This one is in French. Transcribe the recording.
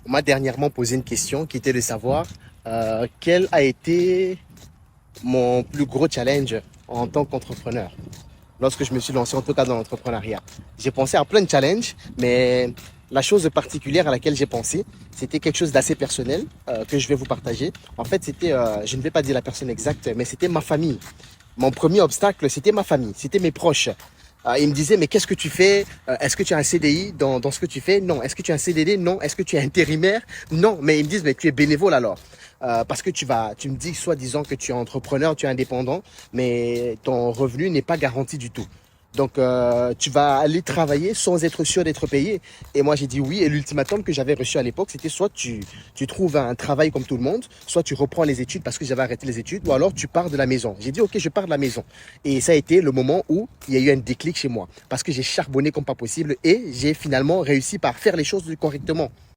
On m'a dernièrement posé une question qui était de savoir quel a été mon plus gros challenge en tant qu'entrepreneur lorsque je me suis lancé en tout cas dans l'entrepreneuriat. J'ai pensé à plein de challenges, mais la chose particulière à laquelle j'ai pensé, c'était quelque chose d'assez personnel que je vais vous partager. En fait, c'était, je ne vais pas dire la personne exacte, mais c'était ma famille. Mon premier obstacle, c'était ma famille, c'était mes proches. Ils me disaient, mais qu'est-ce que tu fais? Est-ce que tu as un CDI dans ce que tu fais? Non. Est-ce que tu as un CDD? Non. Est-ce que tu es intérimaire? Non. Mais ils me disent, mais tu es bénévole alors. Parce que tu me dis soi-disant que tu es entrepreneur, tu es indépendant, mais ton revenu n'est pas garanti du tout. Donc, tu vas aller travailler sans être sûr d'être payé. Et moi, j'ai dit oui. Et l'ultimatum que j'avais reçu à l'époque, c'était soit tu trouves un travail comme tout le monde, soit tu reprends les études parce que j'avais arrêté les études, ou alors tu pars de la maison. J'ai dit, OK, je pars de la maison. Et ça a été le moment où il y a eu un déclic chez moi parce que j'ai charbonné comme pas possible et j'ai finalement réussi par faire les choses correctement.